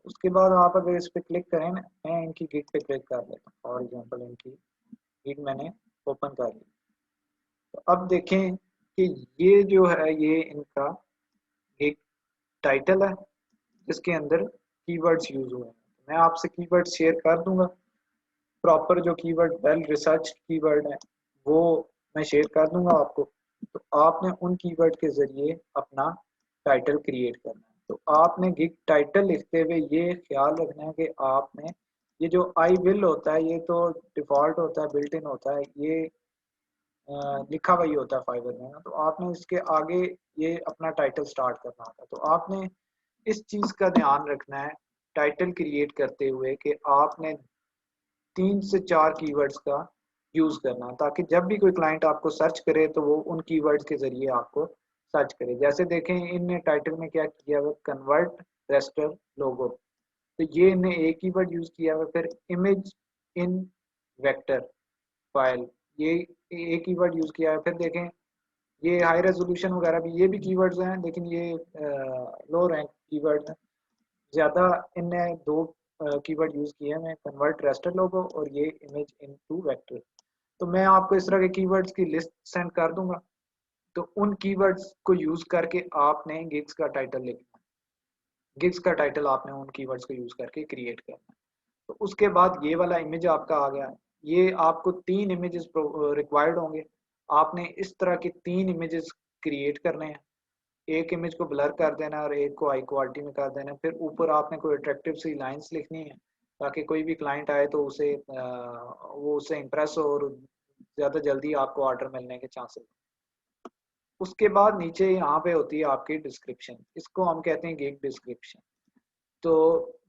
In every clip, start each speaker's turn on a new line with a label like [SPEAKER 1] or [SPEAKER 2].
[SPEAKER 1] उसके बाद आप अगर इस पे क्लिक करें ना, मैं इनकी गिग पे क्लिक कर लेता हूँ, फॉर एग्जांपल इनकी गिग मैंने ओपन कर ली। तो अब देखें कि ये जो है ये इनका गिग टाइटल है जिसके अंदर कीवर्ड्स यूज हुए हैं। मैं आपसे कीवर्ड्स शेयर कर दूंगा, प्रॉपर जो कीवर्ड वेल रिसर्च कीवर्ड है वो मैं शेयर कर दूंगा आपको। तो आपने उन कीवर्ड के जरिए अपना टाइटल क्रिएट करना है। तो आपने गिग टाइटल लिखते हुए ये ख्याल रखना है कि आपने ये जो आई विल होता है ये तो डिफॉल्ट होता है, बिल्ट इन होता है, ये लिखा हुआ ही होता है फाइवर में ना। तो आपने इसके आगे ये अपना टाइटल स्टार्ट करना होता है। तो आपने इस चीज का ध्यान रखना है टाइटल क्रिएट करते हुए कि आपने 3 से 4 कीवर्ड्स का यूज करना, ताकि जब भी कोई क्लाइंट आपको सर्च करे तो वो उन कीवर्ड्स के जरिए आपको सर्च करे। जैसे देखें इनने टाइटल में क्या किया हुआ, कन्वर्ट रेस्टर लोगो, तो ये इनने एक कीवर्ड यूज किया हुआ। फिर इमेज इन वेक्टर फाइल, ये एक कीवर्ड यूज किया है। फिर देखें ये हाई रेजोल्यूशन वगैरह भी, ये भी कीवर्ड्स हैं लेकिन ये लो रैंक कीवर्ड हैं। ज्यादा इनने 2 कीवर्ड यूज किए हैं, कन्वर्ट रेस्टर लोगो और ये इमेज इनटू वेक्टर। तो मैं आपको इस तरह के कीवर्ड्स की लिस्ट सेंड कर दूंगा। तो उन कीवर्ड्स को यूज करके आपने गिग्स का टाइटल लिखना है। गिग्स का टाइटल आपने उन कीवर्ड्स को यूज करके क्रिएट करना है। तो उसके बाद ये वाला इमेज आपका आ गया। ये आपको 3 इमेजेस रिक्वायर्ड होंगे। आपने इस तरह के 3 इमेजेस क्रिएट करने हैं। एक इमेज को ब्लर कर देना और एक को हाई क्वालिटी में कर देना। फिर ऊपर आपने कोई अट्रैक्टिव सी लाइंस लिखनी है ताकि कोई भी क्लाइंट आए तो उसे वो उससे इम्प्रेस हो और ज़्यादा जल्दी आपको ऑर्डर मिलने के चांसेस। उसके बाद नीचे यहाँ पे होती है आपकी डिस्क्रिप्शन, इसको हम कहते हैं गिग डिस्क्रिप्शन। तो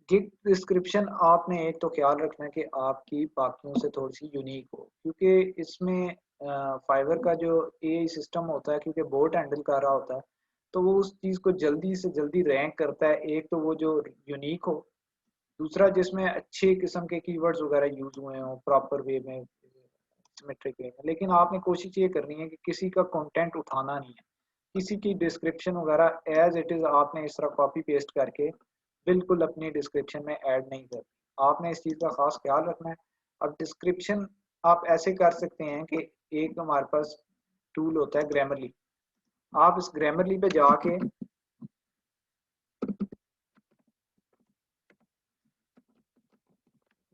[SPEAKER 1] गिग डिस्क्रिप्शन आपने एक तो ख्याल रखना है कि आपकी बाकियों से थोड़ी सी यूनिक हो, क्योंकि इसमें फाइवर का जो एआई सिस्टम होता है, क्योंकि बोट हैंडल कर रहा होता है, तो वो उस चीज़ को जल्दी से जल्दी रैंक करता है। एक तो वो जो यूनिक हो, दूसरा जिसमें अच्छे किस्म के कीवर्ड्स वगैरह यूज हुए हों प्रॉपर वे में, सिमेट्रिक वे में। लेकिन आपने कोशिश ये करनी है कि किसी का कंटेंट उठाना नहीं है, किसी की डिस्क्रिप्शन वगैरह एज इट इज़ आपने इस तरह कॉपी पेस्ट करके बिल्कुल अपनी डिस्क्रिप्शन में ऐड नहीं करनी। आपने इस चीज़ का खास ख्याल रखना है। अब डिस्क्रिप्शन आप ऐसे कर सकते हैं कि एक हमारे पास टूल होता है ग्रामरली। आप इस ग्रामरली पे जाके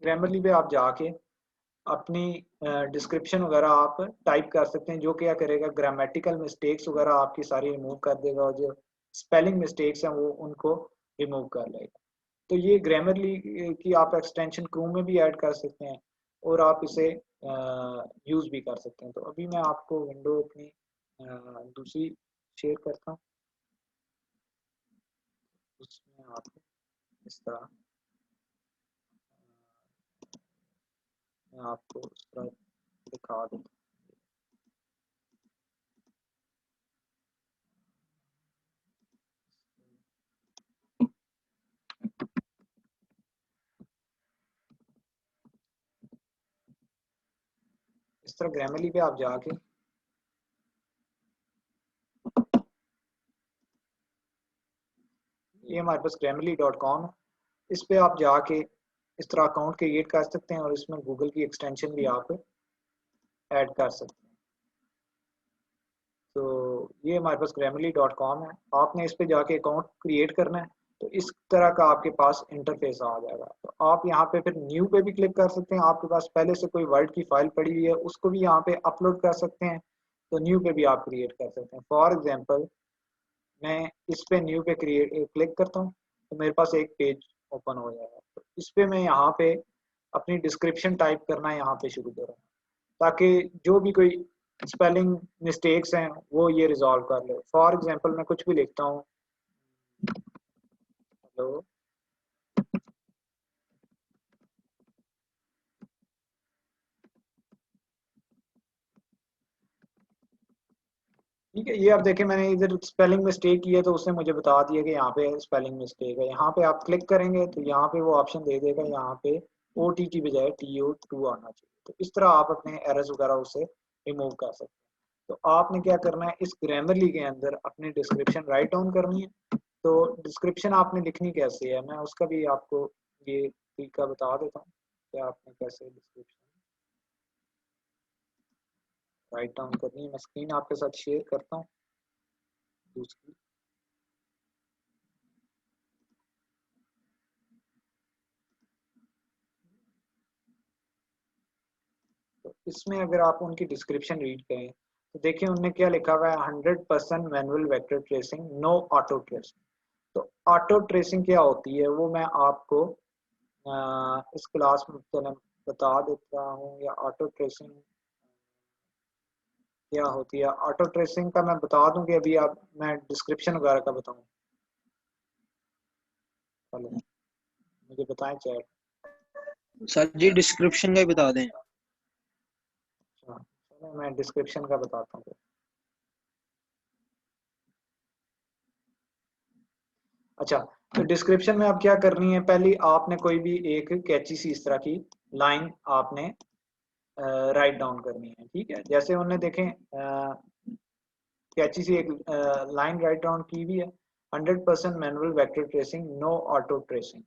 [SPEAKER 1] ग्रामरली पे आप जाके अपनी डिस्क्रिप्शन वगैरह आप टाइप कर सकते हैं, जो क्या करेगा ग्रामेटिकल मिस्टेक्स वगैरह आपकी सारी रिमूव कर देगा और जो स्पेलिंग मिस्टेक्स हैं वो उनको रिमूव कर लेगा। तो ये ग्रामरली की आप एक्सटेंशन क्रोम में भी ऐड कर सकते हैं और आप इसे यूज़ भी कर सकते हैं। तो अभी मैं आपको विंडो अपनी दूसरी शेयर करता हूँ, उसमें आपको इस तरह मैं आपको इस तरह दिखा दूँ। इस तरह ग्रामरली पे आप जाके ये हमारे पास grammarly.com है, इस पे आप जाके इस तरह अकाउंट क्रिएट कर सकते हैं और इसमें गूगल की एक्सटेंशन भी आप ऐड कर सकते हैं। तो ये हमारे पास grammarly.com है, आपने इस पे जाके अकाउंट क्रिएट करना है। तो इस तरह का आपके पास इंटरफेस आ जाएगा। तो आप यहाँ पे फिर न्यू पे भी क्लिक कर सकते हैं। आपके पास पहले से कोई वर्ड की फाइल पड़ी हुई है उसको भी यहाँ पे अपलोड कर सकते हैं। तो न्यू पे भी आप क्रिएट कर सकते हैं। फॉर एग्जाम्पल मैं इस पे न्यू पे क्लिक करता हूँ तो मेरे पास एक पेज ओपन हो जाएगा। तो इस पे मैं यहाँ पे अपनी डिस्क्रिप्शन टाइप करना यहाँ पे शुरू करूँ, ताकि जो भी कोई स्पेलिंग मिस्टेक्स हैं वो ये रिजॉल्व कर ले। फॉर एग्जांपल मैं कुछ भी लिखता हूँ, हेलो, ठीक है। ये आप देखें मैंने इधर स्पेलिंग मिस्टेक की है तो उसने मुझे बता दिया कि यहाँ पे स्पेलिंग मिस्टेक है। यहाँ पे आप क्लिक करेंगे तो यहाँ पे वो ऑप्शन दे देगा, यहाँ पे ओ टी की बजाय TO2 आना चाहिए। तो इस तरह आप अपने एरर्स वगैरह उससे रिमूव कर सकते हैं। तो आपने क्या करना है, इस ग्रामरली के अंदर अपनी डिस्क्रिप्शन राइट डाउन करनी है तो डिस्क्रिप्शन आपने लिखनी कैसे है, मैं उसका भी आपको ये तरीका बता देता हूँ कि आपने कैसे डिस्क्रिप्शन राइट डाउन करनी है। मैं स्क्रीन आपके साथ शेयर करता हूँ दूसरी। तो इसमें अगर आप उनकी डिस्क्रिप्शन रीड करें तो देखिए उनने क्या लिखा हुआ है, 100% manual vector tracing, no auto tracing. तो ऑटो ट्रेसिंग क्या होती है वो मैं आपको इस क्लास में चलें बता देता हूँ, या ऑटो ट्रेसिंग क्या होती है। ऑटो ट्रेसिंग का मैं बता दूं कि अभी आप मैं डिस्क्रिप्शन वगैरह का बताऊं, चलो मुझे बताएं चैट।
[SPEAKER 2] सर जी डिस्क्रिप्शन का ही बता दें।
[SPEAKER 1] अच्छा चलो मैं डिस्क्रिप्शन का बताता हूँ। अच्छा तो डिस्क्रिप्शन में आप क्या करनी है, पहले आपने कोई भी एक कैची सी इस तरह की लाइन आपने राइट डाउन करनी है, ठीक है। जैसे उन्होंने देखें कैची सी एक लाइन राइट डाउन की हुई है, 100% manual vector tracing, no auto tracing.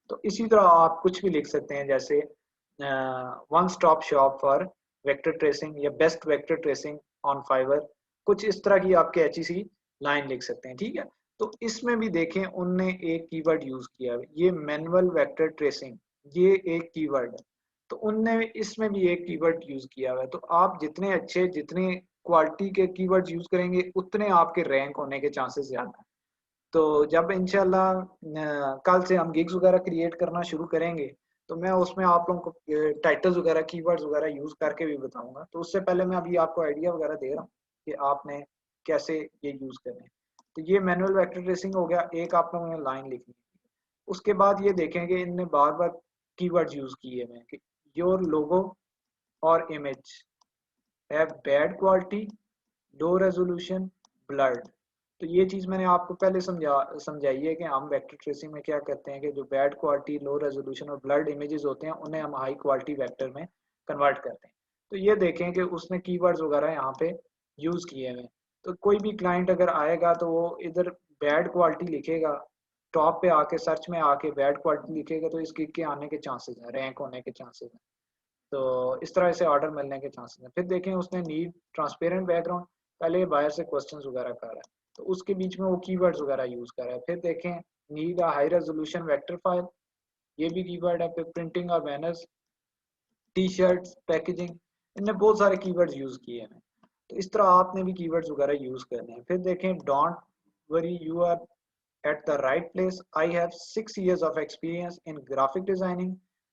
[SPEAKER 1] तो इसी तरह आप कुछ भी लिख सकते हैं, जैसे one stop shop for vector tracing or best vector tracing on Fiverr, कुछ इस तरह की आप कैची सी लाइन लिख सकते हैं, ठीक है। तो इसमें भी देखें उनने एक कीवर्ड यूज किया है, ये मैनुअल वेक्टर ट्रेसिंग, ये एक कीवर्ड है। तो उनने इसमें भी एक कीवर्ड यूज किया हुआ है। तो आप जितने अच्छे, जितने क्वालिटी के कीवर्ड यूज करेंगे उतने आपके रैंक होने के चांसेस ज्यादा हैं। तो जब इंशाल्लाह कल से हम गिग्स वगैरह क्रिएट करना शुरू करेंगे तो मैं उसमें आप लोगों को टाइटल्स वगैरह कीवर्ड्स वगैरह यूज करके भी बताऊंगा। तो उससे पहले मैं अभी आपको आइडिया वगैरह दे रहा हूँ कि आपने कैसे ये यूज करना है। तो ये मैनुअल वेक्टर ट्रेसिंग हो गया, एक आप लोगों ने लाइन लिखनी है। उसके बाद ये देखेंगे इनने बार बार कीवर्ड्स यूज किए हैं कि योर लोगो और image have bad quality, low resolution, blurred. तो ये चीज मैंने आपको पहले समझाई है कि हम वेक्टर ट्रेसिंग में क्या करते हैं कि जो बैड क्वालिटी, लो रेजोल्यूशन और ब्लर्ड इमेजेस होते हैं उन्हें हम हाई क्वालिटी वेक्टर में कन्वर्ट करते हैं। तो ये देखें कि उसने कीवर्ड्स वगैरह यहाँ पे यूज किए हुए हैं। तो कोई भी क्लाइंट अगर आएगा तो वो इधर बैड क्वालिटी लिखेगा, टॉप पे आके सर्च में आके बैड क्वालिटी लिखेगा तो इस गिग के आने के चांसेस हैं, रैंक होने के चांसेस हैं। तो इस तरह से ऑर्डर मिलने के चांसेस हैं। फिर देखें उसने नीड ट्रांसपेरेंट बैकग्राउंड, पहले बायर से क्वेश्चंस वगैरह कर रहा है तो उसके बीच में वो कीवर्ड्स वगैरह यूज कर रहा है। फिर देखें need a high resolution vector file, ये भी कीवर्ड है। फिर प्रिंटिंग और बैनर्स, टी शर्ट्स, पैकेजिंग, इनने बहुत सारे कीवर्ड्स यूज किए हैं। तो इस तरह आपने भी कीवर्ड्स वगैरह यूज करने हैं। फिर देखें don't worry, you are at the right place. I have 6 years of experience in graphic designing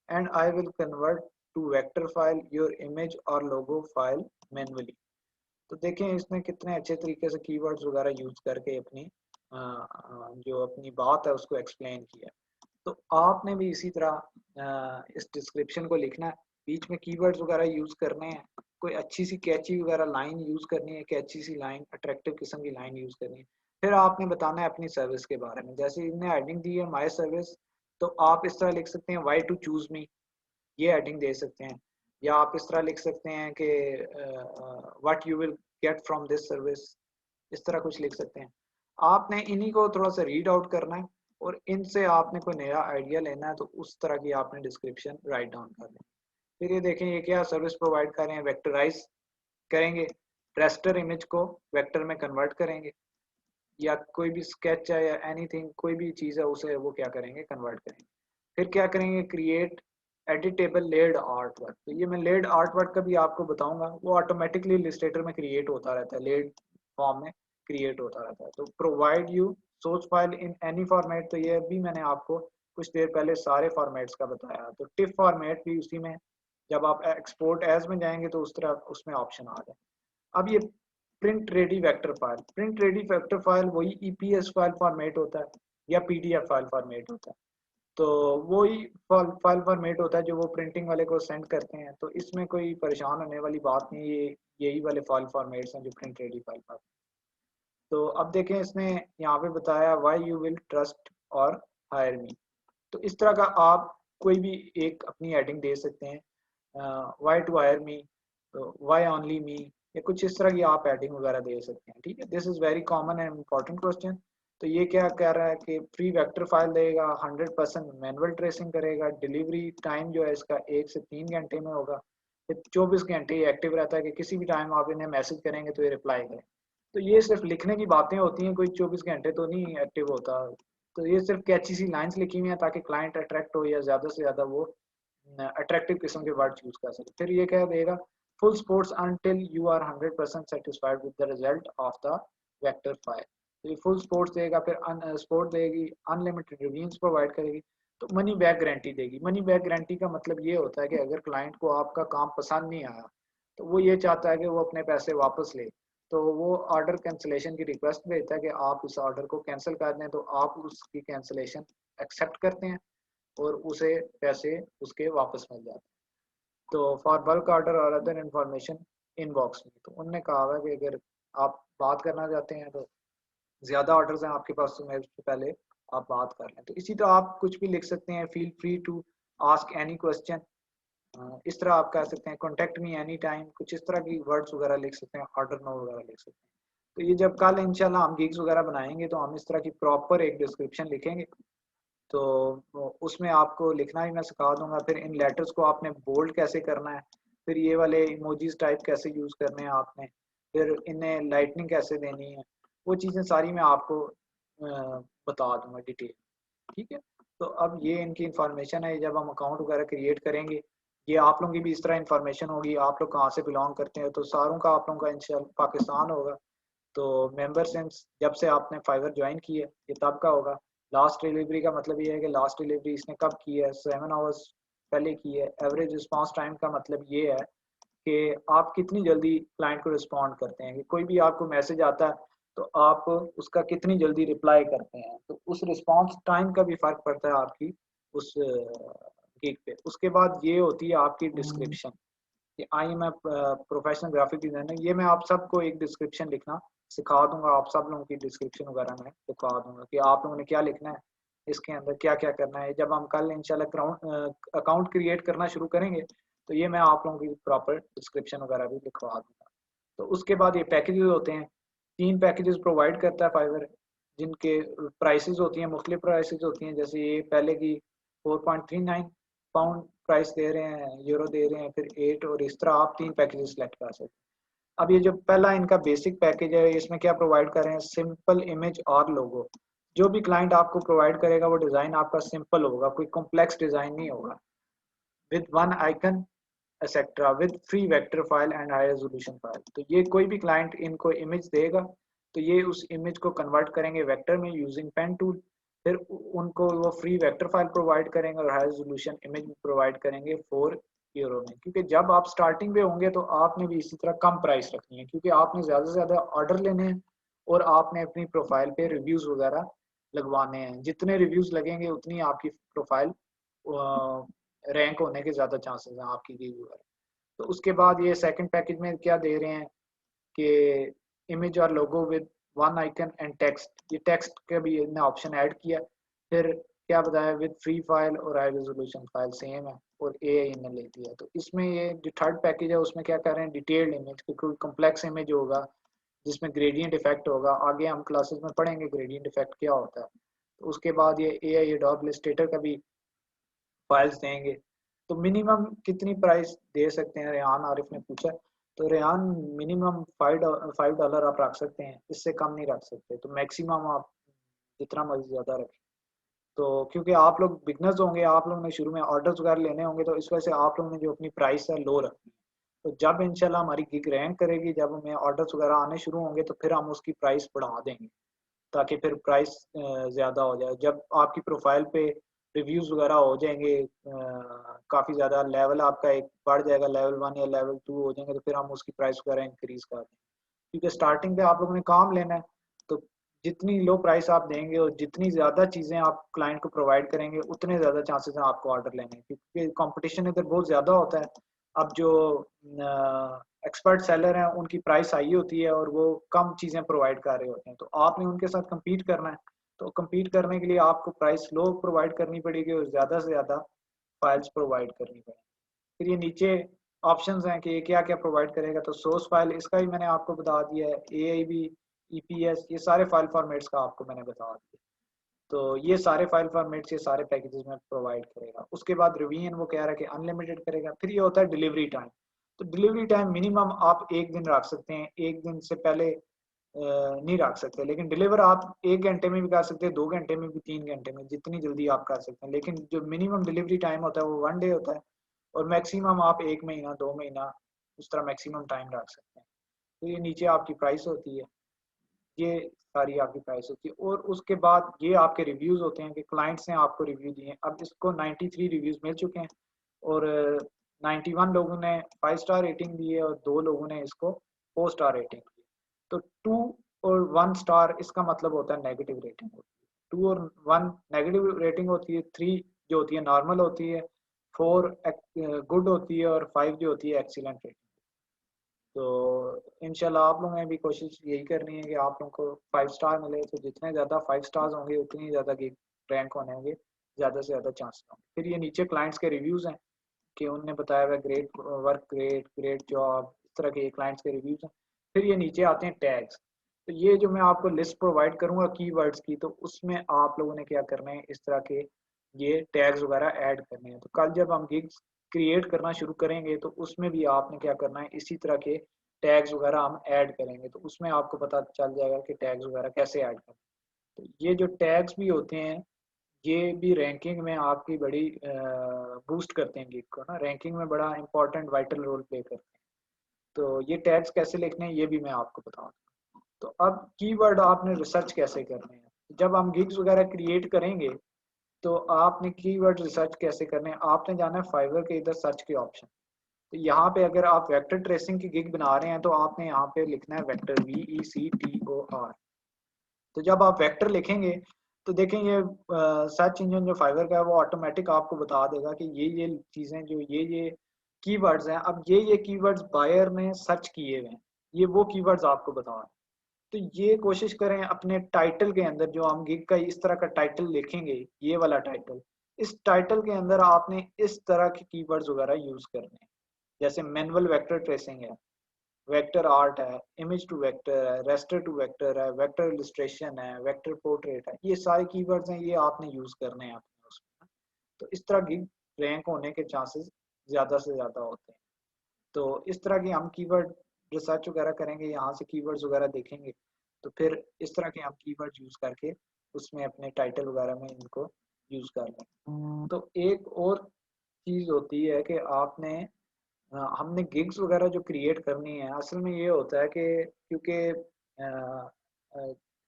[SPEAKER 1] and I will convert to vector file your image or logo file manually. तो देखें इसने कितने अच्छे तरीके से कीवर्ड्स वगैरह यूज करके अपनी जो अपनी बात है उसको एक्सप्लेन किया। तो आपने भी इसी तरह इस डिस्क्रिप्शन को लिखना है, बीच में कीवर्ड्स वगैरह यूज करने हैं, कोई अच्छी सी कैची वगैरह लाइन यूज करनी है, कैची सी लाइन, अट्रैक्टिव किस्म की लाइन यूज करनी है। फिर आपने बताना है अपनी सर्विस के बारे में, जैसे इन्हें हेडिंग दी है माय सर्विस, तो आप इस तरह लिख सकते हैं वाई टू चूज मी, ये हेडिंग दे सकते हैं। या आप इस तरह लिख सकते हैं कि what you will get from this service, इस तरह कुछ लिख सकते हैं। आपने इन्हीं को थोड़ा सा रीड आउट करना है और इनसे आपने कोई नया आइडिया लेना है तो उस तरह की आपने डिस्क्रिप्शन राइट डाउन कर लें। फिर ये देखें ये क्या सर्विस प्रोवाइड कर रहे हैं, वेक्टराइज करेंगे, रेस्टर इमेज को वेक्टर में कन्वर्ट करेंगे, या कोई भी स्केच है या एनीथिंग, कोई भी चीज़ है उसे वो क्या करेंगे, कन्वर्ट करेंगे। फिर क्या करेंगे, create editable layered artwork. तो ये मैं लेड आर्ट वर्क का भी आपको बताऊंगा, वो ऑटोमेटिकली इलस्ट्रेटर में क्रिएट होता रहता है, लेड फॉर्म में क्रिएट होता रहता है। तो provide you source file in any format, तो ये भी मैंने आपको कुछ देर पहले सारे फॉर्मेट्स का बताया। तो टिफ फॉर्मेट भी उसी में, जब आप एक्सपोर्ट एज में जाएंगे तो उस तरह उसमें ऑप्शन आ जाए। अब ये print ready vector file, print ready vector file वही ईपीएस फाइल फॉर्मेट होता है या पीडीएफ फाइल फॉर्मेट होता है। तो वही फाइल फॉर्मेट होता है जो वो प्रिंटिंग वाले को सेंड करते हैं। तो इसमें कोई परेशान होने वाली बात नहीं, ये यही वाले फाइल फॉर्मेट्स हैं जो प्रिंट रेडी फाइल फॉर्मेट। तो अब देखें इसने यहाँ पे बताया व्हाई यू विल ट्रस्ट और हायर मी। तो इस तरह का आप कोई भी एक अपनी हेडिंग दे सकते हैं, व्हाई टू हायर मी, तो व्हाई ओनली मी, या कुछ इस तरह की आप हेडिंग वगैरह दे सकते हैं, ठीक है। This is very common and important question. तो ये क्या कह रहा है कि फ्री वेक्टर फाइल देगा, 100% मैनुअल ट्रेसिंग करेगा, डिलीवरी टाइम जो है इसका 1 से 3 घंटे में होगा, फिर 24 घंटे ये एक्टिव रहता है कि किसी भी टाइम आप इन्हें मैसेज करेंगे तो ये रिप्लाई करें। तो ये सिर्फ लिखने की बातें होती हैं, कोई 24 घंटे तो नहीं एक्टिव होता। तो ये सिर्फ कैची सी लाइन्स लिखी हुई हैं ताकि क्लाइंट अट्रैक्ट हो या ज़्यादा से ज़्यादा वो अट्रैक्टिव किस्म के वर्ड चूज कर सके। फिर ये क्या देगा, full supports until you are 100% satisfied with the result of the vector file. तो ये फुल सपोर्ट्स देगा, फिर सपोर्ट देगी, अनलिमिटेड रिव्यूज प्रोवाइड करेगी, तो मनी बैक गारंटी देगी। मनी बैक गारंटी का मतलब ये होता है कि अगर क्लाइंट को आपका काम पसंद नहीं आया तो वो ये चाहता है कि वो अपने पैसे वापस ले, तो वो ऑर्डर कैंसिलेशन की रिक्वेस्ट भेजता है कि आप इस ऑर्डर को कैंसिल कर दें, तो आप उसकी कैंसिलेशन एक्सेप्ट करते हैं और उसे पैसे उसके वापस मिल जाते हैं। तो फॉर बल्क ऑर्डर और अदर इंफॉर्मेशन इनबॉक्स में, तो उनने कहा हुआ है कि अगर आप बात करना चाहते हैं तो ज़्यादा ऑर्डर्स हैं आपके पास तो मेरे से पहले आप बात कर लें। तो इसी तरह आप कुछ भी लिख सकते हैं, feel free to ask any question, इस तरह आप कह सकते हैं, कॉन्टेक्ट मी एनी टाइम, कुछ इस तरह की वर्ड्स वगैरह लिख सकते हैं, ऑर्डर नो वगैरह लिख सकते हैं। तो ये जब कल इंशाल्लाह हम गिग्स वगैरह बनाएंगे तो हम इस तरह की प्रॉपर एक डिस्क्रिप्शन लिखेंगे, तो उसमें आपको लिखना भी मैं सिखा दूंगा। फिर इन लेटर्स को आपने बोल्ड कैसे करना है, फिर ये वाले इमोजीज टाइप कैसे यूज़ करने हैं आपने, फिर इन्हें लाइटनिंग कैसे देनी है, वो चीज़ें सारी मैं आपको बता दूंगा डिटेल। ठीक है, तो अब ये इनकी इंफॉर्मेशन है। जब हम अकाउंट वगैरह क्रिएट करेंगे, ये आप लोगों की भी इस तरह इंफॉर्मेशन होगी, आप लोग कहाँ से बिलोंग करते हैं, तो सारों का आप लोगों का इंशाल्लाह पाकिस्तान होगा। तो मेंबर सिंस जब से आपने फाइवर ज्वाइन की है ये तब का होगा। लास्ट डिलीवरी का मतलब ये है कि लास्ट डिलीवरी इसने कब की है, 7 आवर्स पहले की है। एवरेज रिस्पांस टाइम का मतलब ये है कि आप कितनी जल्दी क्लाइंट को रिस्पॉन्ड करते हैं, कि कोई भी आपको मैसेज आता है तो आप उसका कितनी जल्दी रिप्लाई करते हैं, तो उस रिस्पांस टाइम का भी फर्क पड़ता है आपकी उस गिग पे। उसके बाद ये होती है आपकी डिस्क्रिप्शन, कि I am a professional graphic designer, ये मैं आप सबको एक डिस्क्रिप्शन लिखना सिखा दूंगा, आप सब लोगों की डिस्क्रिप्शन वगैरह में दिखा दूंगा कि आप लोगों ने क्या लिखना है, इसके अंदर क्या क्या करना है। जब हम कल इंशाल्लाह अकाउंट क्रिएट करना शुरू करेंगे तो ये मैं आप लोगों की प्रॉपर डिस्क्रिप्शन वगैरह भी लिखवा दूंगा। तो उसके बाद ये पैकेजेस होते हैं, 3 पैकेजेस प्रोवाइड करता है फाइवर, जिनके प्राइसेस होती हैं, मुख्तलिफ प्राइसेस होती हैं। जैसे ये पहले की 4.39 पाउंड प्राइस दे रहे हैं, यूरो दे रहे हैं, फिर 8, और इस तरह आप 3 पैकेजेस सेलेक्ट कर सकते हैं। अब ये जो पहला इनका बेसिक पैकेज है, इसमें क्या प्रोवाइड कर रहे हैं, सिंपल इमेज और लोगो। जो भी क्लाइंट आपको प्रोवाइड करेगा वो डिज़ाइन आपका सिंपल होगा, कोई कॉम्प्लेक्स डिज़ाइन नहीं होगा, with one icon etcetera, with free vector file and high resolution file. तो ये कोई भी क्लाइंट इनको इमेज देगा तो ये उस इमेज को कन्वर्ट करेंगे वेक्टर में यूजिंग पेन टूल, फिर उनको वो फ्री वेक्टर फाइल प्रोवाइड करेंगे और हाई रेजोल्यूशन इमेज प्रोवाइड करेंगे 4 यूरो में। क्योंकि जब आप स्टार्टिंग पे होंगे तो आपने भी इसी तरह कम प्राइस रखनी है, क्योंकि आपने ज़्यादा से ज़्यादा ऑर्डर लेने हैं और आपने अपनी प्रोफाइल पे रिव्यूज़ वगैरह लगवाने हैं। जितने रिव्यूज़ लगेंगे उतनी आपकी प्रोफाइल रैंक होने के ज़्यादा चांसेस हैं आपकी गिग वगैरह। तो उसके बाद ये सेकंड पैकेज में क्या दे रहे हैं कि इमेज और लोगो with one icon and text, ये टेक्स्ट का भी इन्हें ऑप्शन ऐड किया। फिर क्या बताया, विद फ्री फाइल और हाई रेजोल्यूशन फाइल सेम है, और ए आई ने ले दिया। तो इसमें ये जो थर्ड पैकेज है उसमें क्या कर रहे हैं, डिटेल्ड इमेज, कोई कॉम्प्लेक्स इमेज होगा जिसमें ग्रेडियंट इफेक्ट होगा, आगे हम क्लासेस में पढ़ेंगे ग्रेडियंट इफेक्ट क्या होता है। तो उसके बाद ये ए आई एडोब इलस्ट्रेटर का भी फाइल्स देंगे। तो मिनिमम कितनी प्राइस दे सकते हैं, रेहान आरिफ ने पूछा। तो रेहान मिनिमम $5 आप रख सकते हैं, इससे कम नहीं रख सकते। तो मैक्सिमम आप जितना मर्जी ज़्यादा रखें। तो क्योंकि आप लोग बिगनर्स होंगे, आप लोगों ने शुरू में ऑर्डर्स वगैरह लेने होंगे, तो इस वजह से आप लोगों ने जो अपनी प्राइस है लो रखनी है। तो जब इंशाल्लाह हमारी गिग रैंक करेगी, जब हमें ऑर्डर्स वगैरह आने शुरू होंगे तो फिर हम उसकी प्राइस बढ़ा देंगे, ताकि फिर प्राइस ज़्यादा हो जाए। जब आपकी प्रोफाइल पे रिव्यूज़ वगैरह हो जाएंगे, काफ़ी ज़्यादा लेवल आपका एक बढ़ जाएगा, लेवल 1 या लेवल 2 हो जाएंगे, तो फिर हम उसकी प्राइस वगैरह इंक्रीज़ कर देंगे। क्योंकि स्टार्टिंग पे आप लोगों ने काम लेना है, तो जितनी लो प्राइस आप देंगे और जितनी ज़्यादा चीज़ें आप क्लाइंट को प्रोवाइड करेंगे उतने ज़्यादा चांसेस हैं आपको ऑर्डर लेने, क्योंकि कंपटीशन इधर बहुत ज़्यादा होता है। अब जो एक्सपर्ट सेलर हैं उनकी प्राइस हाई होती है और वो कम चीज़ें प्रोवाइड कर रहे होते हैं, तो आपने उनके साथ कम्पीट करना है। तो कम्पीट करने के लिए आपको प्राइस लो प्रोवाइड करनी पड़ेगी और ज़्यादा से ज़्यादा फाइल्स प्रोवाइड करनी पड़ेगी। फिर ये नीचे ऑप्शंस हैं कि ये क्या क्या प्रोवाइड करेगा। तो सोर्स फाइल इसका भी मैंने आपको बता दिया है, ए आई भी EPS, ये सारे फाइल फॉर्मेट्स का आपको मैंने बता दिया। तो ये सारे फाइल फॉर्मेट्स ये सारे पैकेजेस में प्रोवाइड करेगा। उसके बाद रिवीजन वो कह रहा है कि अनलिमिटेड करेगा। फिर ये होता है डिलीवरी टाइम। तो डिलीवरी टाइम मिनिमम आप 1 दिन रख सकते हैं, 1 दिन से पहले नहीं रख सकते, लेकिन डिलीवर आप 1 घंटे में भी कर सकते हैं, 2 घंटे में भी, 3 घंटे में, जितनी जल्दी आप कर सकते हैं। लेकिन जो मिनिमम डिलीवरी टाइम होता है वो 1 डे होता है, और मैक्सिमम आप 1 महीना 2 महीना उस तरह मैक्सिमम टाइम रख सकते हैं। तो ये नीचे आपकी प्राइस होती है, ये सारी आपकी प्राइस होती है। और उसके बाद ये आपके रिव्यूज होते हैं कि क्लाइंट्स ने आपको रिव्यू दिए हैं। अब इसको 93 रिव्यूज मिल चुके हैं, और 91 लोगों ने 5 स्टार रेटिंग दी है, और 2 लोगों ने इसको 4 स्टार रेटिंग दी है। तो 2 और 1 स्टार इसका मतलब होता है नेगेटिव रेटिंग होती है। 2 और 1 नेगेटिव रेटिंग होती है, 3 जो होती है नॉर्मल होती है, 4 गुड होती है, और 5 जो होती है एक्सीलेंट रेटिंग। तो इंशाल्लाह आप लोगों ने भी कोशिश यही करनी है कि आप लोगों को 5 स्टार मिले। तो जितने ज़्यादा 5 स्टार्स होंगे उतनी ज़्यादा गिग रैंक होने होंगे, ज़्यादा से ज़्यादा चांस होंगे। फिर ये नीचे क्लाइंट्स के रिव्यूज़ हैं कि उनने बताया हुआ great work, great great job, इस तरह के क्लाइंट्स के रिव्यूज़ हैं। फिर ये नीचे आते हैं टैग्स। तो ये जो मैं आपको लिस्ट प्रोवाइड करूँगा कीवर्ड्स की, तो उसमें आप लोगों ने क्या करना है, इस तरह के ये टैग्स वगैरह ऐड करने हैं। तो कल जब हम गिग्स क्रिएट करना शुरू करेंगे तो उसमें भी आपने क्या करना है, इसी तरह के टैग्स वगैरह हम ऐड करेंगे। तो उसमें आपको पता चल जाएगा कि टैग्स वगैरह कैसे ऐड करें। तो ये जो टैग्स भी होते हैं, ये भी रैंकिंग में आपकी बड़ी बूस्ट करते हैं गिग को ना, रैंकिंग में बड़ा इंपॉर्टेंट वाइटल रोल प्ले करते हैं। तो ये टैग्स कैसे लिखने हैं ये भी मैं आपको बताऊंगा। तो अब कीवर्ड आपने रिसर्च कैसे करने हैं, जब हम गिग्स वगैरह क्रिएट करेंगे तो आपने कीवर्ड रिसर्च कैसे करने हैं, आपने जाना है फाइवर के इधर सर्च के ऑप्शन। तो यहाँ पे अगर आप वेक्टर ट्रेसिंग की गिग बना रहे हैं तो आपने यहाँ पे लिखना है वेक्टर, VECTOR। तो जब आप वेक्टर लिखेंगे तो देखें ये सर्च इंजन जो फाइवर का है वो ऑटोमेटिक आपको बता देगा कि ये चीजें जो ये कीवर्ड्स हैं। अब ये कीवर्ड्स बायर ने सर्च किए हुए हैं, ये वो कीवर्ड्स आपको बता रहे हैं। तो ये कोशिश करें अपने टाइटल के अंदर, जो हम गिग का इस तरह का टाइटल लिखेंगे, ये वाला टाइटल, इस टाइटल के अंदर आपने इस तरह के कीवर्ड्स वगैरह यूज करने हैं। जैसे मैनुअल वेक्टर ट्रेसिंग है, वेक्टर आर्ट है, इमेज टू वेक्टर है, रेस्टर टू वेक्टर है, वेक्टर इलस्ट्रेशन है, वेक्टर पोर्ट्रेट है, ये सारे कीवर्ड्स हैं, ये आपने यूज करने हैं अपने उसमें। तो इस तरह गिग रैंक होने के चांसेस ज्यादा से ज्यादा होते हैं। तो इस तरह की हम कीवर्ड रिसर्च वगैरह करेंगे, यहाँ से कीवर्ड्स वगैरह देखेंगे, तो फिर इस तरह के हम कीवर्ड यूज करके उसमें अपने टाइटल वगैरह में इनको यूज कर लें। तो एक और चीज होती है कि आपने हमने गिग्स वगैरह जो क्रिएट करनी है, असल में ये होता है कि क्योंकि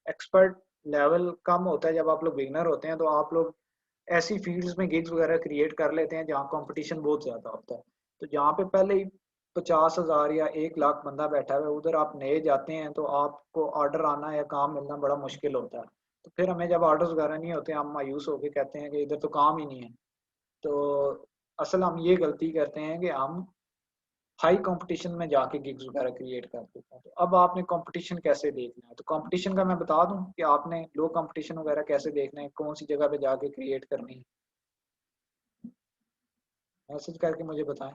[SPEAKER 1] एक्सपर्ट लेवल कम होता है, जब आप लोग बिगनर होते हैं तो आप लोग ऐसी फील्ड्स में गिग्स वगैरह क्रिएट कर लेते हैं जहाँ कंपटीशन बहुत ज़्यादा होता है। तो जहाँ पे पहले ही 50,000 या 1 लाख बंदा बैठा हुआ है, उधर आप नए जाते हैं तो आपको ऑर्डर आना या काम मिलना बड़ा मुश्किल होता है। तो फिर हमें जब ऑर्डर्स वगैरह नहीं होते, हम मायूस होकर कहते हैं कि इधर तो काम ही नहीं है। तो असल हम ये गलती करते हैं कि हम हाई कंपटीशन में जाके गिग्स वगैरह क्रिएट कर देते हैं। तो अब आपने कंपटीशन कैसे देखना है, तो कंपटीशन का मैं बता दूं कि आपने लो कंपटीशन वगैरह कैसे देखना है, कौन सी जगह पे जाके क्रिएट करनी है, मैसेज करके मुझे बताएं।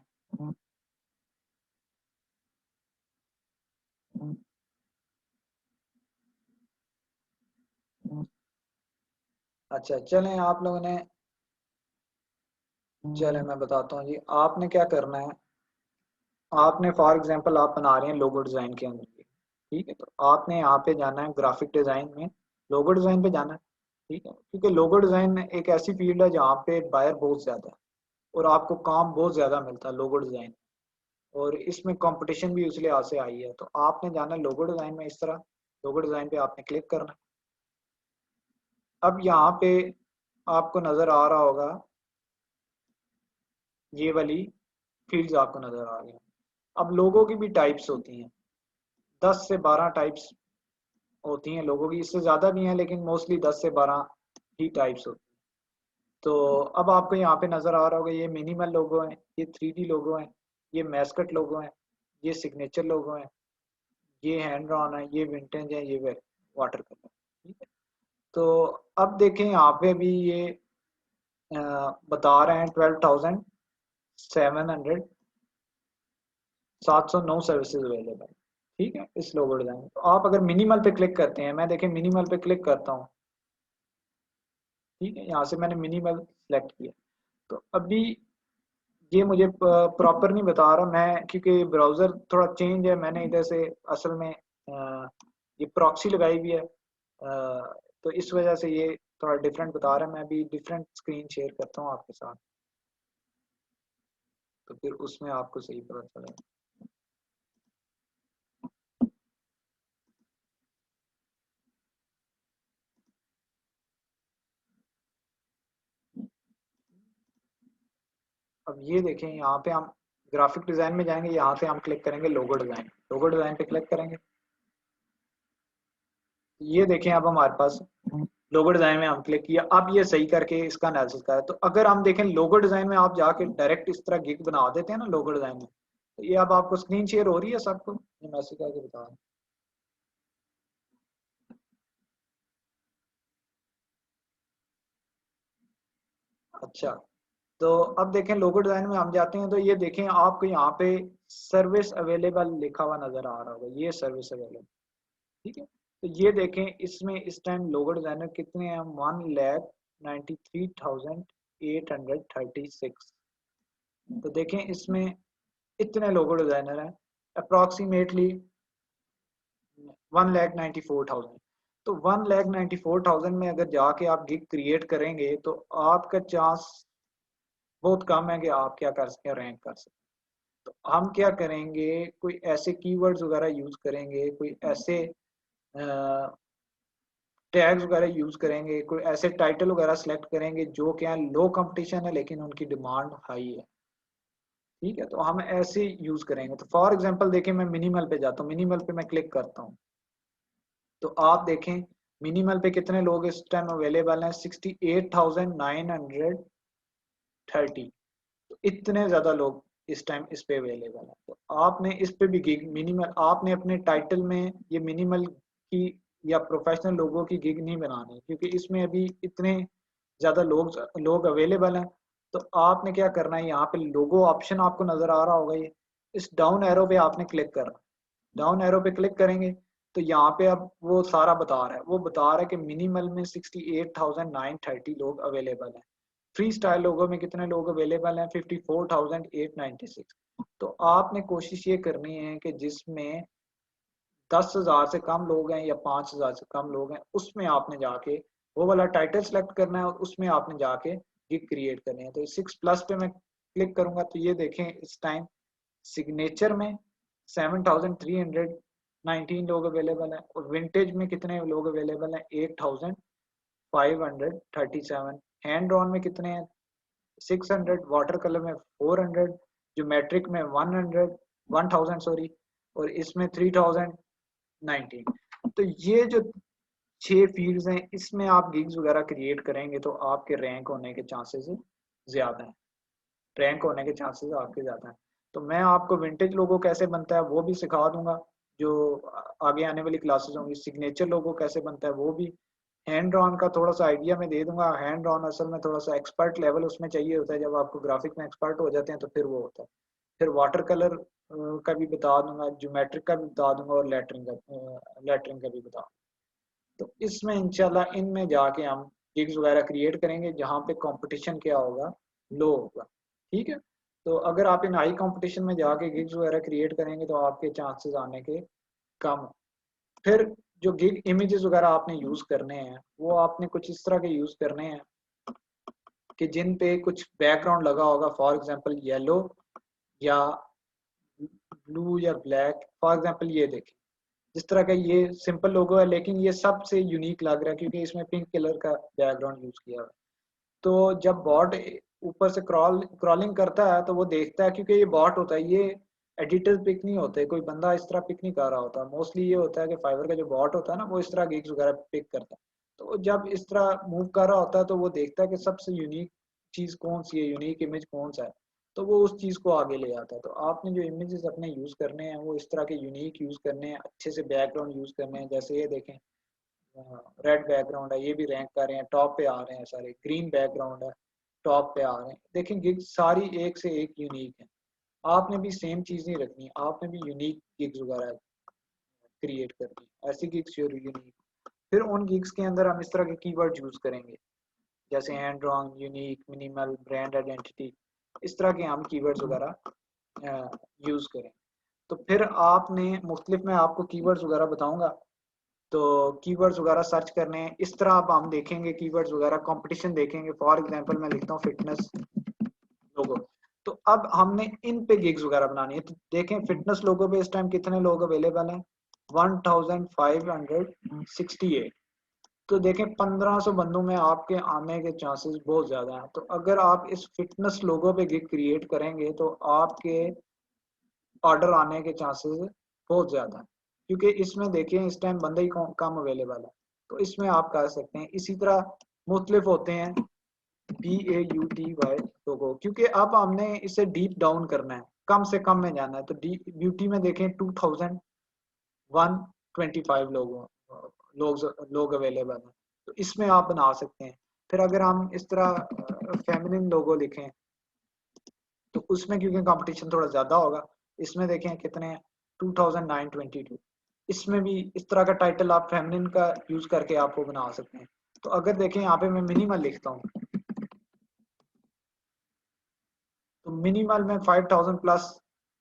[SPEAKER 1] अच्छा चलें, आप लोगों ने, चलें मैं बताता हूँ जी, आपने क्या करना है। आपने फॉर एग्जांपल आप बना रहे हैं लोगो डिज़ाइन के अंदर, ठीक है, तो आपने यहाँ पे जाना है ग्राफिक डिज़ाइन में, लोगो डिज़ाइन पे जाना है, ठीक है, क्योंकि लोगो डिज़ाइन एक ऐसी फील्ड है जहाँ पे बायर बहुत ज़्यादा है और आपको काम बहुत ज़्यादा मिलता है लोगो डिज़ाइन, और इसमें कंपटीशन भी उस लिहाज से आई है। तो आपने जाना है लोगो डिज़ाइन में, इस तरह लोगो डिज़ाइन पे आपने क्लिक करना है। अब यहाँ पे आपको नज़र आ रहा होगा, ये वाली फील्ड्स आपको नज़र आ रही हैं। अब लोगों की भी टाइप्स होती हैं, 10 से 12 टाइप्स होती हैं लोगों की, इससे ज़्यादा भी हैं लेकिन मोस्टली 10 से 12 ही टाइप्स होती हैं। तो अब आपको यहाँ पे नज़र आ रहा होगा, ये मिनिमल लोगो हैं, ये 3D लोगो हैं, ये मैस्कट लोगो हैं, ये सिग्नेचर लोगो हैं, ये हैंड ड्रॉन है, ये विंटेज है, ये वाटर कलर, ठीक है। तो अब देखें यहाँ पे भी ये बता रहे हैं 12,700 709 सर्विसेज अवेलेबल। ठीक है, इस लोगो डिजाइन में। तो आप अगर मिनिमल पे क्लिक करते हैं, मैं देखें मिनिमल पे क्लिक करता हूँ, ठीक है, यहाँ से मैंने मिनिमल सेलेक्ट किया। तो अभी ये मुझे प्रॉपर नहीं बता रहा मैं, क्योंकि ब्राउजर थोड़ा चेंज है, मैंने इधर से असल में ये प्रॉक्सी लगाई हुई है, तो इस वजह से ये थोड़ा डिफरेंट बता रहा है। मैं अभी डिफरेंट स्क्रीन शेयर करता हूँ आपके साथ, तो फिर उसमें आपको सही पता चलेगा। अब ये देखें, यहाँ पे हम ग्राफिक डिजाइन में जाएंगे, यहाँ से हम क्लिक करेंगे लोगो डिजाइन, लोगो डिजाइन पे क्लिक करेंगे। ये देखें अब हमारे पास लोगो डिजाइन में हम क्लिक किया, अब ये सही करके इसका एनालिसिस करा। तो अगर हम देखें लोगो डिजाइन में आप जाके डायरेक्ट इस तरह गिग बना देते हैं ना लोगो डिजाइन में, तो ये अब आपको स्क्रीन शेयर हो रही है सबको, ये मैसेज करके बता रहा हूं। अच्छा, तो अब देखें लोगो डिजाइन में हम जाते हैं, तो ये देखें आपको यहाँ पे सर्विस अवेलेबल लिखा हुआ नजर आ रहा होगा, ये सर्विस अवेलेबल, ठीक है। तो ये देखें इसमें इस टाइम लोगो डिजाइनर कितने हैं, 1,93,836। तो देखें इसमें इतने लोगो डिजाइनर हैं, अप्रोक्सीमेटली 1,94,000। तो 1,94,000 में अगर जाके आप गिग क्रिएट करेंगे तो आपका चांस बहुत कम है कि आप क्या कर सकें, रैंक कर सकें। तो हम क्या करेंगे, कोई ऐसे कीवर्ड्स वगैरह यूज करेंगे, कोई ऐसे टैग्स वगैरह यूज करेंगे, कोई ऐसे टाइटल वगैरह सेलेक्ट करेंगे जो क्या लो कंपटीशन है लेकिन उनकी डिमांड हाई है, ठीक है। तो हम ऐसे यूज करेंगे। तो फॉर एग्जांपल देखें, मैं मिनिमल पे जाता हूँ, मिनिमल पे मैं क्लिक करता हूँ, तो आप देखें मिनिमल पे कितने लोग इस टाइम अवेलेबल हैं, 68,930। तो इतने ज्यादा लोग इस टाइम इस पे अवेलेबल है। तो आपने इस पे भी गिग मिनिमल, आपने अपने टाइटल में ये मिनिमल की या प्रोफेशनल लोगों की गिग नहीं बनानी, क्योंकि इसमें अभी इतने ज्यादा लोग लोग अवेलेबल हैं। तो आपने क्या करना है, यहाँ पे लोगो ऑप्शन आपको नजर आ रहा होगा, ये इस डाउन एरो पे आपने क्लिक करना। डाउन एरो पे क्लिक करेंगे तो यहाँ पे अब वो सारा बता रहा है, वो बता रहा है कि मिनिमल में 68,930 लोग अवेलेबल हैं, फ्री स्टाइल लोगों में कितने लोग अवेलेबल हैं, 54,896। तो आपने कोशिश ये करनी है कि जिसमें 10,000 से कम लोग हैं या 5,000 से कम लोग हैं, उसमें आपने जाके वो वाला टाइटल सेलेक्ट करना है और उसमें आपने जाके गिग क्रिएट करनी है। तो 6+ पे मैं क्लिक करूंगा तो ये देखें इस टाइम सिग्नेचर में 7,319 लोग अवेलेबल हैं, और विंटेज में कितने लोग अवेलेबल हैं, 8,537। हैंड ड्रॉन में कितने हैं, 600। वाटर कलर में 400। ज्योमेट्रिक में 1,000 सॉरी, और इसमें 3,019। तो ये जो 6 फील्ड्स हैं, इसमें आप गिग्स वगैरह क्रिएट करेंगे तो आपके रैंक होने के चांसेस ज्यादा हैं, रैंक होने के चांसेस आपके ज्यादा हैं। तो मैं आपको विंटेज लोगो कैसे बनता है वो भी सिखा दूंगा, जो आगे आने वाली क्लासेस होंगी। सिग्नेचर लोगो कैसे बनता है वो भी, हैंड ड्रॉन का थोड़ा सा आइडिया मैं दे दूंगा। हैंड ड्रॉन असल में थोड़ा सा एक्सपर्ट लेवल उसमें चाहिए होता है, जब आपको ग्राफिक में एक्सपर्ट हो जाते हैं तो फिर वो होता है। फिर वाटर कलर का भी बता दूंगा, ज्योमेट्रिक का भी बता दूंगा, और लेटरिंग का भी बता दूंगा। तो इसमें इंशाल्लाह इनमें जाके हम गिग्स वगैरह क्रिएट करेंगे जहाँ पे कंपटीशन क्या होगा, लो होगा, ठीक है। तो अगर आप इन हाई कंपटीशन में जाके गिग्स वगैरह क्रिएट करेंगे तो आपके चांसेस आने के कम। फिर जो गिग इमेजेस वगैरह आपने यूज करने हैं वो आपने कुछ इस तरह के यूज करने हैं कि जिन पे कुछ बैकग्राउंड लगा होगा, फॉर एग्जांपल येलो या ब्लू या ब्लैक। फॉर एग्जांपल ये देखें, जिस तरह का ये सिंपल लोगो है लेकिन ये सबसे यूनिक लग रहा है क्योंकि इसमें पिंक कलर का बैकग्राउंड यूज किया हुआ है। तो जब बॉट ऊपर से क्रॉलिंग करता है तो वो देखता है, क्योंकि ये बॉट होता है, ये एडिटर पिक नहीं होते, कोई बंदा इस तरह पिक नहीं कर रहा होता। मोस्टली ये होता है कि फाइवर का जो बॉट होता है ना वो इस तरह गिग्स वगैरह पिक करता है। तो वो जब इस तरह मूव कर रहा होता है तो वो देखता है कि सबसे यूनिक चीज कौन सी है, यूनिक इमेज कौन सा है, तो वो उस चीज को आगे ले आता है। तो आपने जो इमेजेस अपने यूज करने हैं वो इस तरह के यूनिक यूज करने हैं, अच्छे से बैकग्राउंड यूज करने हैं। जैसे ये देखें, रेड बैकग्राउंड है, ये भी रैंक कर रहे हैं, टॉप पे आ रहे हैं सारे। ग्रीन बैकग्राउंड है, टॉप पे आ रहे हैं। देखें गिग्स सारी एक से एक यूनिक है। आपने भी सेम चीज नहीं रखनी, आपने भी यूनिक गिग्स वगैरह क्रिएट करनी है, ऐसी गिग्स जो यूनिक। फिर उन गिग्स के अंदर हम इस तरह के कीवर्ड यूज करेंगे, जैसे hand drawn, unique, minimal, brand identity, इस तरह के हम कीवर्ड्स वगैरह यूज करें। तो फिर आपने मुख्तलिफ, मैं आपको कीवर्ड्स वगैरह बताऊंगा, तो कीवर्ड्स वगैरह सर्च करने हैं। इस तरह आप हम देखेंगे कीवर्ड्स वगैरह, कंपटीशन देखेंगे। फॉर एग्जांपल मैं लिखता हूँ फिटनेस लोगो, तो अब हमने इन पे गिग्स वगैरह बनानी है। तो देखें फिटनेस लोगो पे इस टाइम कितने लोग अवेलेबल हैं, 1568। तो देखें 1500 बंदों में आपके आने के चांसेस बहुत ज्यादा हैं। तो अगर आप इस फिटनेस लोगो पे गिग क्रिएट करेंगे तो आपके ऑर्डर आने के चांसेस बहुत ज्यादा हैं, क्योंकि इसमें देखिए इस टाइम बंदे ही कम अवेलेबल है। तो इसमें आप कर सकते हैं। इसी तरह मुख्तलिफ होते हैं BAUTY लोगो, क्योंकि अब हमने इसे डीप डाउन करना है, कम से कम में जाना है। तो ब्यूटी में देखें 2125 लोग अवेलेबल हैं, तो इसमें आप बना सकते हैं। फिर अगर हम इस तरह फेमिनिन लोगो लिखें तो उसमें क्योंकि कंपटीशन थोड़ा ज्यादा होगा, इसमें देखें कितने हैं 2922। इसमें भी इस तरह का टाइटल आप फेमिनिन का यूज करके आपको बना सकते हैं। तो अगर देखें यहाँ पे मैं मिनिमल लिखता हूँ, तो मिनिमल में 5000 प्लस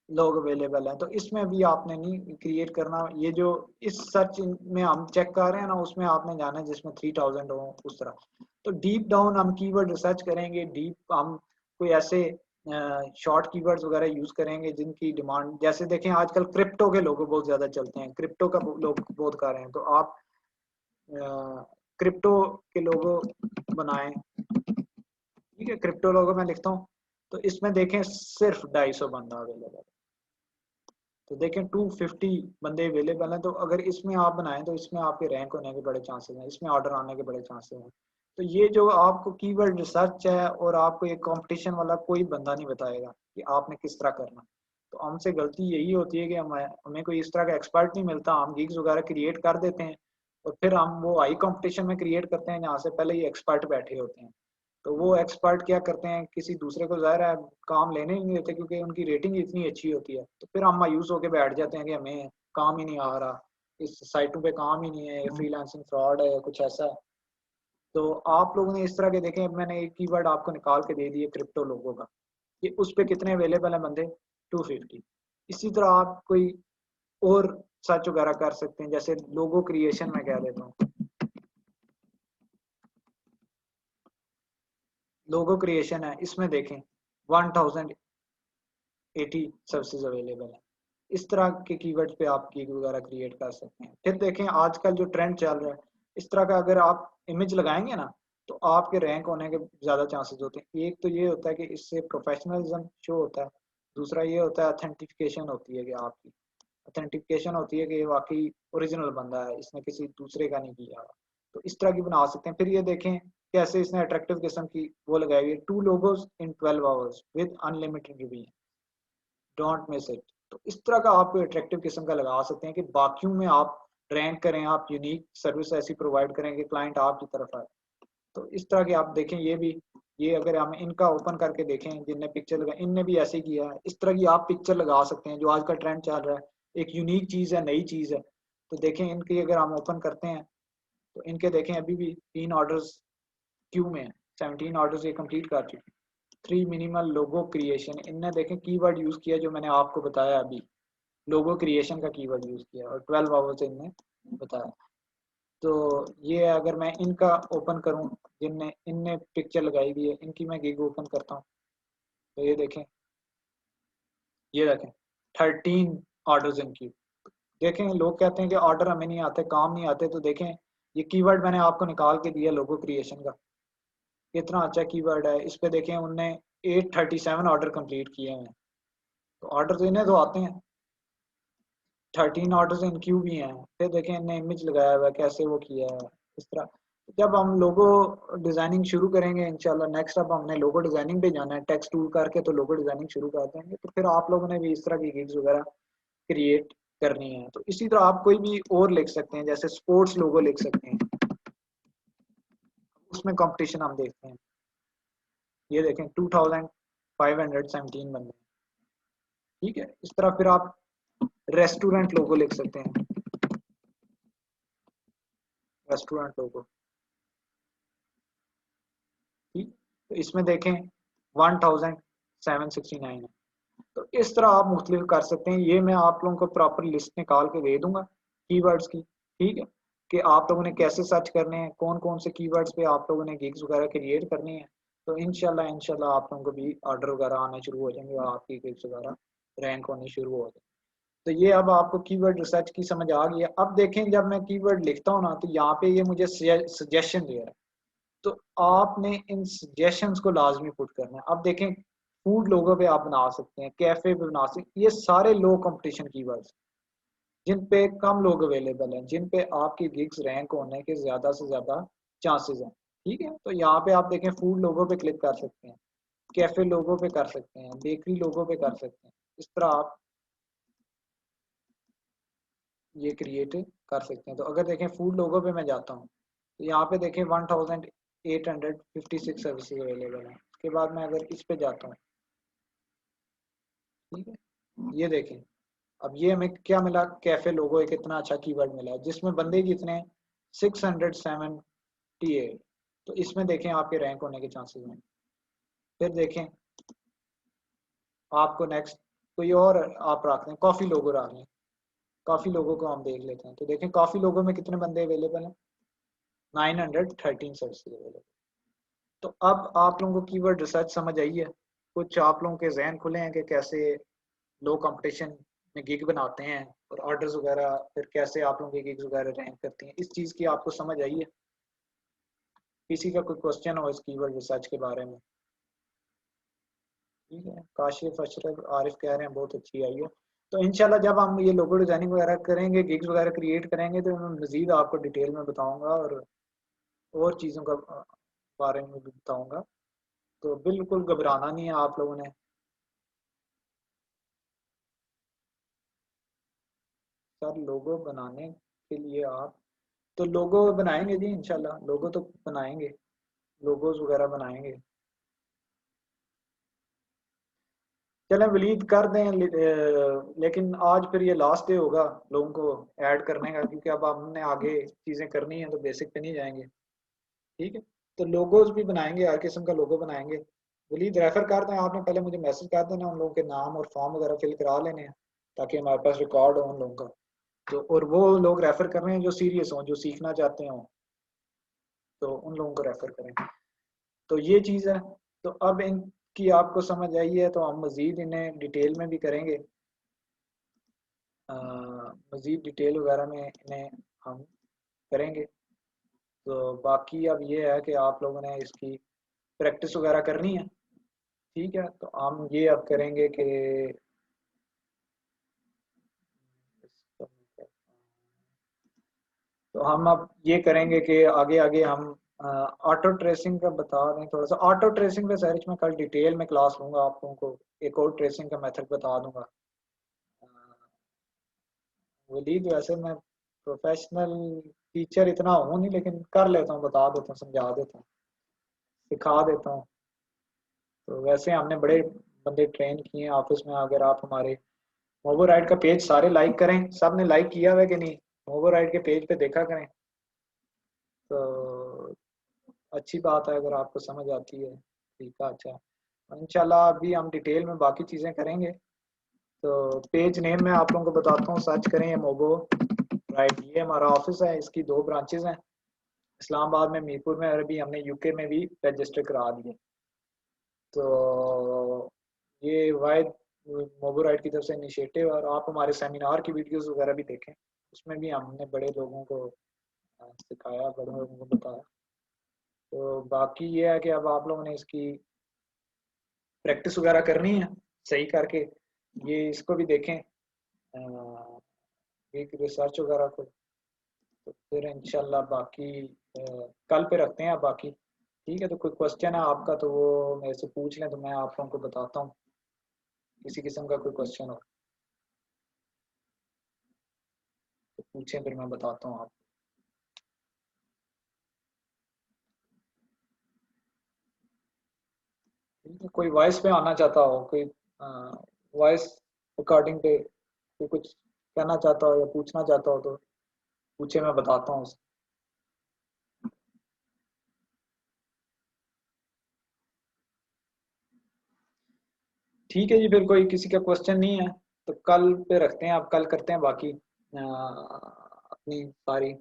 [SPEAKER 1] लोग अवेलेबल हैं। तो इसमें भी आपने नहीं क्रिएट करना, ये जो इस सर्च में हम चेक कर रहे हैं ना, उसमें आपने जाना है जिसमें 3000 हो, उस तरह। तो डीप डाउन हम कीवर्ड रिसर्च करेंगे, डीप हम कोई ऐसे शॉर्ट कीवर्ड्स वगैरह यूज करेंगे जिनकी डिमांड, जैसे देखें आजकल क्रिप्टो के लोगो बहुत ज्यादा चलते हैं, क्रिप्टो का लोग बहुत कर रहे हैं। तो आप क्रिप्टो के लोगो बनाएं, ठीक है। क्रिप्टो लोगो मैं लिखता हूँ, तो इसमें देखें सिर्फ 250 बंदा अवेलेबल है। तो देखें 250 बंदे अवेलेबल हैं। तो अगर इसमें आप बनाएं तो इसमें आपके रैंक होने के बड़े चांसेस हैं, इसमें ऑर्डर आने के बड़े चांसेस हैं। तो ये जो आपको कीवर्ड रिसर्च है, और आपको ये कंपटीशन वाला कोई बंदा नहीं बताएगा कि आपने किस तरह करना। तो हमसे गलती यही होती है कि हमें कोई इस तरह का एक्सपर्ट नहीं मिलता, हम गिग्स वगैरह क्रिएट कर देते हैं और फिर हम वो हाई कंपटीशन में क्रिएट करते हैं जहाँ से पहले ये एक्सपर्ट बैठे होते हैं। तो वो एक्सपर्ट क्या करते हैं, किसी दूसरे को ज़ाहिर है काम लेने ही नहीं देते, क्योंकि उनकी रेटिंग इतनी अच्छी होती है। तो फिर हम मायूस होकर बैठ जाते हैं कि हमें काम ही नहीं आ रहा, इस साइटों पे काम ही नहीं है, फ्रीलांसिंग फ्रॉड है, कुछ ऐसा। तो आप लोगों ने इस तरह के देखें, मैंने एक कीवर्ड आपको निकाल के दे दिए क्रिप्टो लोगों का, ये उस पे कितने अवेलेबल हैं बंदे, 250। इसी तरह आप कोई और सर्च वगैरह कर सकते हैं, जैसे लोगो क्रिएशन में कह देता हूँ, लोगो क्रिएशन है, इसमें देखें 1080 सर्विसेज अवेलेबल है। इस तरह के कीवर्ड पे आप गिग वगैरह क्रिएट कर सकते हैं। फिर देखें आजकल जो ट्रेंड चल रहा है, इस तरह का अगर आप इमेज लगाएंगे ना, तो आपके रैंक होने के ज्यादा चांसेस होते हैं। एक तो ये होता है कि इससे प्रोफेशनलिज्म शो होता है, दूसरा ये होता है ऑथेंटिफिकेशन होती है, कि आपकी ऑथेंटिफिकेशन होती है कि वाकई ओरिजिनल बंदा है, इसने किसी दूसरे का नहीं किया। तो इस तरह की बना सकते हैं। फिर ये देखें कैसे इसने अट्रैक्टिव किस्म की वो लगाई हुई है, 2 logos in 12 hours with unlimited review, don't miss it. तो इस तरह का आप अट्रैक्टिव किस्म का लगा सकते हैं कि बाकियों में आप रैंक करें, आप यूनिक सर्विस ऐसी प्रोवाइड करें कि क्लाइंट आपकी तरफ आए। तो इस तरह के आप देखें, ये भी, ये अगर हम इनका ओपन करके देखें, जिनने पिक्चर लगा, इनने भी ऐसे किया है। इस तरह की आप पिक्चर लगा सकते हैं, जो आज का ट्रेंड चल रहा है, एक यूनिक चीज है, नई चीज है। तो देखें इनकी अगर हम ओपन करते हैं, तो इनके देखें अभी भी 3 ऑर्डर्स क्यू में है, 17 ऑर्डर्स ये कंप्लीट कर चुके हैं। 3 मिनिमल लोगो क्रिएशन, इनने देखें कीवर्ड यूज किया जो मैंने आपको बताया अभी, लोगो क्रिएशन का कीवर्ड यूज किया, और 12 आवर्स इनने बताया। तो ये अगर मैं इनका ओपन करूं, जिनने इनने पिक्चर लगाई हुई है, इनकी मैं गिग ओपन करता हूं, तो ये देखें, ये देखें 13 ऑर्डर्स इनकी। देखें लोग कहते हैं कि ऑर्डर हमें नहीं आते, काम नहीं आते। तो देखें ये कीवर्ड मैंने आपको निकाल के दिया लोगो क्रिएशन का, कितना अच्छा कीवर्ड है। इस पे देखें उनने 837 ऑर्डर कंप्लीट किए हैं। तो ऑर्डर तो इन्हें तो आते हैं, 13 ऑर्डर इन क्यू भी हैं। फिर देखें इन्हें इमेज लगाया हुआ है, कैसे वो किया है इस तरह। जब हम लोगो डिजाइनिंग शुरू करेंगे इंशाल्लाह, नेक्स्ट अब हमने लोगो डिजाइनिंग पे जाना है, टेक्स्ट टूल करके तो लोगो डिजाइनिंग शुरू कर देंगे। तो फिर आप लोगों ने भी इस तरह की गिग्स वगैरह क्रिएट करनी है। तो इसी तरह आप कोई भी और लिख सकते हैं, जैसे स्पोर्ट्स लोगो लिख सकते हैं, उसमें कंपटीशन हम देखते हैं। ये देखें 2517 बंदे, ठीक है। इस तरह फिर आप रेस्टोरेंट लोगो लिख सकते हैं, रेस्टोरेंट लोगो, ठीक। तो इसमें देखें 1769 है। तो इस तरह आप मुख्तलिफ कर सकते हैं। ये मैं आप लोगों को प्रॉपर लिस्ट निकाल के दे दूंगा कीवर्ड्स की, ठीक है, कि आप लोगों ने कैसे सर्च करने हैं, कौन कौन से कीवर्ड्स पे आप लोगों ने गिग्स वगैरह क्रिएट करनी है। तो इंशाल्लाह आप लोगों को भी ऑर्डर वगैरह आने शुरू हो जाएंगे और आपकी गिग्स वगैरह रैंक होने शुरू हो जाएंगे। तो ये अब आपको कीवर्ड रिसर्च की समझ आ गई है। अब देखें जब मैं कीवर्ड लिखता हूँ ना, तो यहाँ पे ये मुझे सजेशन दे रहा है, तो आपने इन सजेशंस को लाजमी पुट करना है। अब देखें फूड लोगों पे आप बना सकते हैं, कैफे पे बना सकते हैं, ये सारे लो कंपटीशन कीवर्ड्स जिन पे कम लोग अवेलेबल हैं, जिन पे आपकी गिग्स रैंक होने के ज्यादा से ज्यादा चांसेस हैं, ठीक है। तो यहाँ पे आप देखें फूड लोगों पे क्लिक कर सकते हैं, कैफे लोगों पे कर सकते हैं, बेकरी लोगों पे कर सकते हैं। इस तरह आप ये क्रिएट कर सकते हैं। तो अगर देखें फूड लोगों पे मैं जाता हूँ, तो यहाँ पे देखें 1856 सर्विसेज अवेलेबल हैं। उसके बाद मैं अगर इस पे जाता हूँ, ठीक है, ये देखें अब ये हमें क्या मिला, कैफे लोगो एक इतना अच्छा कीवर्ड मिला जिसमें बंदे कितने 678। तो इसमें देखें आपके रैंक होने के चांसेस हैं। फिर देखें आपको नेक्स्ट कोई और आप रख दें, कॉफी लोगो रख लें, काफी लोगों को हम देख लेते हैं। तो देखें काफी लोगों में कितने बंदे अवेलेबल हैं, 913 सर्विसेज अवेलेबल। तो अब आप लोगों को कीवर्ड रिसर्च समझ आई है, कुछ आप लोगों के जहन खुले हैं कि कैसे लो कंपटीशन में गिग बनाते हैं और ऑर्डर्स वगैरह, फिर कैसे आप लोगों की गिग्स वगैरह रैंक करती हैं। इस चीज़ की आपको समझ आई है? किसी का कोई क्वेश्चन हो इस कीवर्ड रिसर्च के बारे में? ठीक है, काशिफ अशरफ आरिफ कह रहे हैं बहुत अच्छी आई है। तो इंशाल्लाह जब हम ये लोगो डिजाइनिंग वगैरह करेंगे, गिग्स वगैरह क्रिएट करेंगे, तो मैं मजीद आपको डिटेल में बताऊंगा और चीज़ों का बारे में भी बताऊंगा। तो बिल्कुल घबराना नहीं है आप लोगों ने। सर लोगो बनाने के लिए आप, तो लोगो बनाएंगे जी, इंशाल्लाह लोगो तो बनाएंगे, लोगोज वगैरह बनाएंगे। चलें वलीद कर दें, लेकिन आज फिर ये लास्ट डे होगा लोगों को ऐड करने का, क्योंकि अब हमने आगे चीज़ें करनी है तो बेसिक पे नहीं जाएंगे, ठीक है। तो लोगोज भी बनाएंगे, हर किस्म का लोगो बनाएंगे। वलीद रेफर कर दें, आपने पहले मुझे मैसेज कर देना, उन लोगों के नाम और फॉर्म वगैरह फिल करा लेने हैं ताकि हमारे पास रिकॉर्ड हो उन लोगों का। तो और वो लोग रेफर कर रहे हैं जो सीरियस हों, जो सीखना चाहते हों, तो उन लोगों को रेफर करें। तो ये चीज़ है। तो अब इनकी आपको समझ आई है, तो हम मज़ीद इन्हें डिटेल में भी करेंगे, मज़ीद डिटेल वगैरह में इन्हें हम करेंगे। तो बाकी अब ये है कि आप लोगों ने इसकी प्रैक्टिस वगैरह करनी है, ठीक है। तो हम ये अब करेंगे कि तो हम अब ये करेंगे कि आगे आगे हम ऑटो ट्रेसिंग का बता दें थोड़ा सा। ऑटो ट्रेसिंग पे सर मैं कल डिटेल में क्लास लूंगा, आप लोगों को एक और ट्रेसिंग का मेथड बता दूंगा। वलीद वैसे मैं प्रोफेशनल टीचर इतना हूँ नहीं, लेकिन कर लेता हूँ, बता देता हूँ, समझा देता हूँ, सिखा देता हूँ। तो वैसे हमने बड़े बंदे ट्रेन किए हैं ऑफिस में। अगर आप हमारे मोबो राइड का पेज सारे लाइक करें, सब ने लाइक किया हुआ है कि नहीं, मोबो राइड के पेज पे देखा करें, तो अच्छी बात है अगर आपको समझ आती है, ठीक है। अच्छा, इंशाल्लाह अभी हम डिटेल में बाकी चीज़ें करेंगे। तो पेज नेम मैं आप लोगों को बताता हूँ, सर्च करें ये मोबो राइट, ये हमारा ऑफिस है, इसकी 2 ब्रांचेस हैं, इस्लामाबाद में, मीरपुर में, और अभी हमने यूके में भी रजिस्टर करा दिए। तो ये वाइड मोबो राइट की तरफ से इनिशिएटिव। और आप हमारे सेमिनार की वीडियोस वगैरह भी देखें, उसमें भी हमने बड़े लोगों को सिखाया, बड़े लोगों को बताया। तो बाकी ये है कि अब आप लोगों ने इसकी प्रैक्टिस वगैरह करनी है सही करके, ये इसको भी देखें, एक रिसर्च वगैरह को। तो फिर इंशाल्लाह बाकी कल पे रखते हैं बाकी, ठीक है। तो कोई क्वेश्चन है आपका तो वो मेरे से पूछ लें, तो मैं आप लोगों को बताता हूँ, किसी किस्म का कोई क्वेश्चन हो तो पूछें, फिर मैं बताता हूँ आप। ठीक है, कोई वॉइस पे आना चाहता हो, कोई वॉइस रिकॉर्डिंग पे कोई कुछ कहना चाहता हो या पूछना चाहता हो तो पूछे, मैं बताता हूँ। ठीक है जी, फिर कोई किसी का क्वेश्चन नहीं है तो कल पे रखते हैं, आप कल करते हैं बाकी अपनी सारी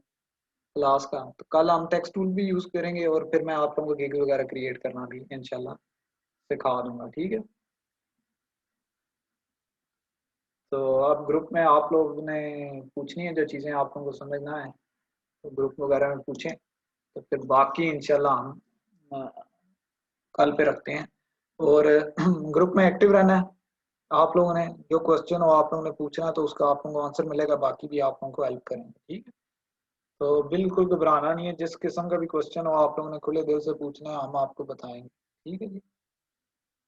[SPEAKER 1] क्लास का। तो कल हम टेक्स्ट टूल भी यूज़ करेंगे और फिर मैं आप लोगों को गिग वगैरह क्रिएट करना भी इंशाल्लाह सिखा दूंगा, ठीक है। तो अब ग्रुप में आप लोग ने पूछनी है जो चीज़ें आप लोगों को समझना है तो ग्रुप वगैरह में पूछें, तो फिर बाकी इंशाल्लाह हम अ, कल पे रखते हैं। और ग्रुप में एक्टिव रहना है, आप लोगों ने जो क्वेश्चन हो आप लोगों ने पूछना तो उसका आप लोगों को आंसर मिलेगा, बाकी भी आप लोगों को हेल्प करेंगे, ठीक है। तो बिल्कुल घबराना नहीं है, जिस किस्म का भी क्वेश्चन हो आप लोगों ने खुले दिल से पूछना है, हम आपको बताएंगे, ठीक है जी।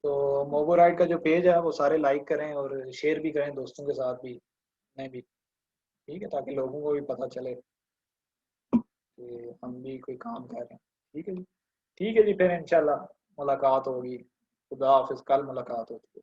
[SPEAKER 1] तो मोबोराइड का जो पेज है वो सारे लाइक करें और शेयर भी करें दोस्तों के साथ भी, मैं भी, ठीक है, ताकि लोगों को भी पता चले कि हम भी कोई काम कर रहे हैं, ठीक है जी। ठीक है जी, फिर इंशाल्लाह मुलाकात होगी। खुदा हाफिज, कल मुलाकात होगी।